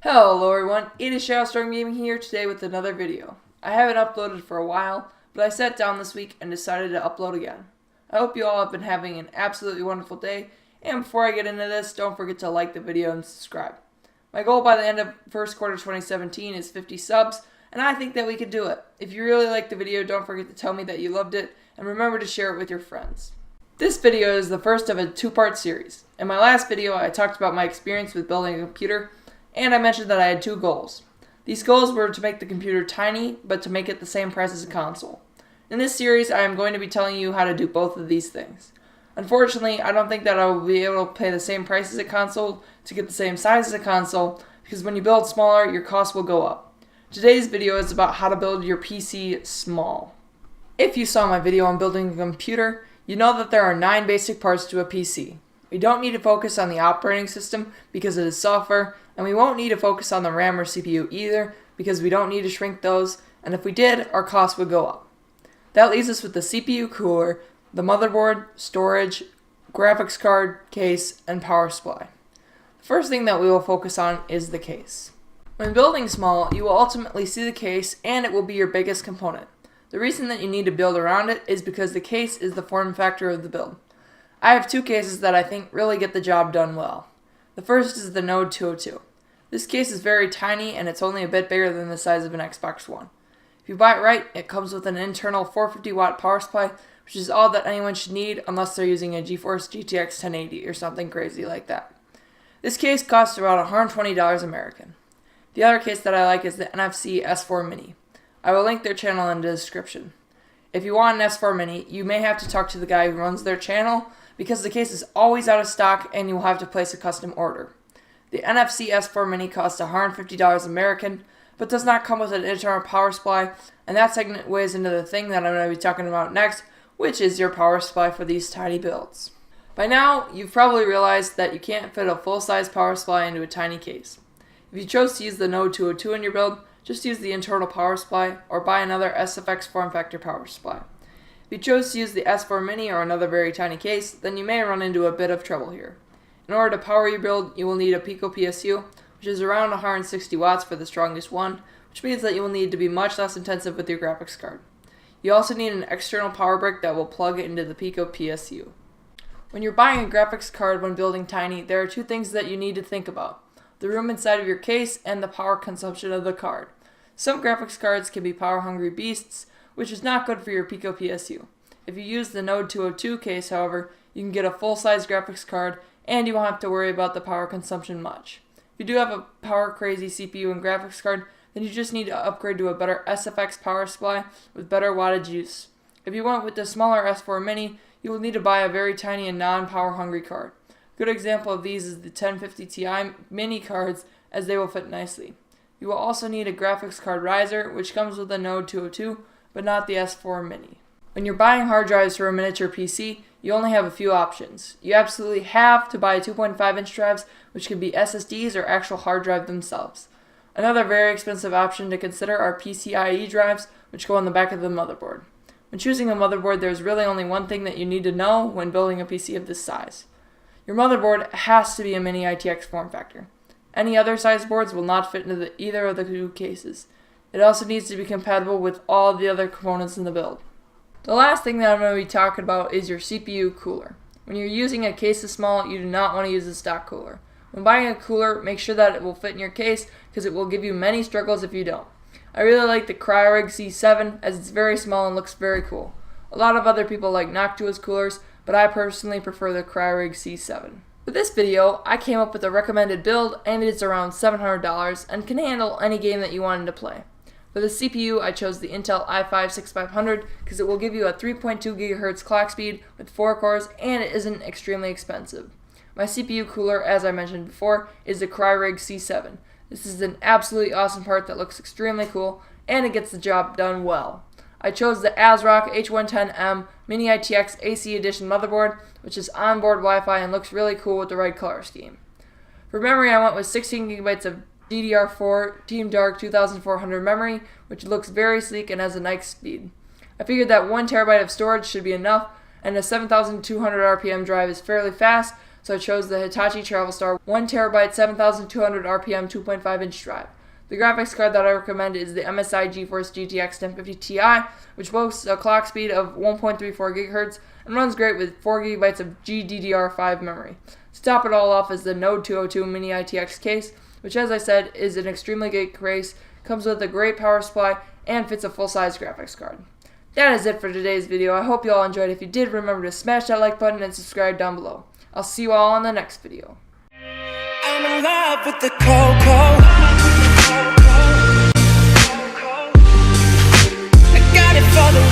Hello everyone, it is Shadowstorm Gaming here today with another video. I haven't uploaded for a while, but I sat down this week and decided to upload again. I hope you all have been having an absolutely wonderful day, and before I get into this, don't forget to like the video and subscribe. My goal by the end of first quarter 2017 is 50 subs, and I think that we can do it. If you really liked the video, don't forget to tell me that you loved it, and remember to share it with your friends. This video is the first of a two-part series. In my last video, I talked about my experience with building a computer, and I mentioned that I had two goals. These goals were to make the computer tiny, but to make it the same price as a console. In this series, I am going to be telling you how to do both of these things. Unfortunately, I don't think that I will be able to pay the same price as a console to get the same size as a console, because when you build smaller, your cost will go up. Today's video is about how to build your PC small. If you saw my video on building a computer, you know that there are 9 basic parts to a PC. We don't need to focus on the operating system because it is software, and we won't need to focus on the RAM or CPU either because we don't need to shrink those, and if we did, our costs would go up. That leaves us with the CPU cooler, the motherboard, storage, graphics card, case, and power supply. The first thing that we will focus on is the case. When building small, you will ultimately see the case and it will be your biggest component. The reason that you need to build around it is because the case is the form factor of the build. I have 2 cases that I think really get the job done well. The first is the Node 202. This case is very tiny and it's only a bit bigger than the size of an Xbox One. If you buy it right, it comes with an internal 450 watt power supply, which is all that anyone should need unless they're using a GeForce GTX 1080 or something crazy like that. This case costs about $120 American. The other case that I like is the NFC S4 Mini. I will link their channel in the description. If you want an S4 Mini, you may have to talk to the guy who runs their channel because the case is always out of stock and you will have to place a custom order. The NFC S4 Mini costs $150 American, but does not come with an internal power supply, and that segues into the thing that I'm going to be talking about next, which is your power supply for these tiny builds. By now, you've probably realized that you can't fit a full-size power supply into a tiny case. If you chose to use the Node 202 in your build, just use the internal power supply or buy another SFX form factor power supply. If you chose to use the S4 Mini or another very tiny case, then you may run into a bit of trouble here. In order to power your build, you will need a Pico PSU, which is around 160 watts for the strongest one, which means that you will need to be much less intensive with your graphics card. You also need an external power brick that will plug into the Pico PSU. When you're buying a graphics card when building tiny, there are 2 things that you need to think about: the room inside of your case and the power consumption of the card. Some graphics cards can be power-hungry beasts, which is not good for your Pico PSU. If you use the Node 202 case, however, you can get a full-size graphics card and you won't have to worry about the power consumption much. If you do have a power-crazy CPU and graphics card, then you just need to upgrade to a better SFX power supply with better wattage use. If you went with the smaller S4 Mini, you will need to buy a very tiny and non-power hungry card. A good example of these is the 1050 Ti mini cards, as they will fit nicely. You will also need a graphics card riser, which comes with the Node 202, but not the S4 Mini. When you're buying hard drives for a miniature PC, you only have a few options. You absolutely have to buy 2.5-inch drives, which can be SSDs or actual hard drive themselves. Another very expensive option to consider are PCIe drives, which go on the back of the motherboard. When choosing a motherboard, there's really only one thing that you need to know when building a PC of this size. Your motherboard has to be a mini-itx form factor. Any other size boards will not fit into either of the 2 cases. It also needs to be compatible with all the other components in the build. The last thing that I'm going to be talking about is your CPU cooler. When you're using a case this small, you do not want to use a stock cooler. When buying a cooler, make sure that it will fit in your case because it will give you many struggles if you don't. I really like the Cryorig C7 as it's very small and looks very cool. A lot of other people like Noctua's coolers, but I personally prefer the Cryorig C7. For this video, I came up with a recommended build and it's around $700 and can handle any game that you wanted to play. For the CPU, I chose the Intel i5-6500 because it will give you a 3.2 GHz clock speed with 4 cores and it isn't extremely expensive. My CPU cooler, as I mentioned before, is the Cryorig C7. This is an absolutely awesome part that looks extremely cool and it gets the job done well. I chose the ASRock H110M mini-itx AC Edition motherboard, which is onboard Wi-Fi and looks really cool with the right color scheme. For memory, I went with 16 GB of DDR4 Team Dark 2400 memory, which looks very sleek and has a nice speed. I figured that 1 terabyte of storage should be enough, and a 7,200 RPM drive is fairly fast, so I chose the Hitachi Travelstar 1 terabyte 7,200 RPM 2.5 inch drive. The graphics card that I recommend is the MSI GeForce GTX 1050 Ti, which boasts a clock speed of 1.34 GHz and runs great with 4 GB of GDDR5 memory. To top it all off is the Node 202 mini-itx case, which, as I said, is an extremely good case, comes with a great power supply, and fits a full-size graphics card. That is it for today's video. I hope you all enjoyed. If you did, remember to smash that like button and subscribe down below. I'll see you all on the next video. I'm in love with the cocoa. I got it for the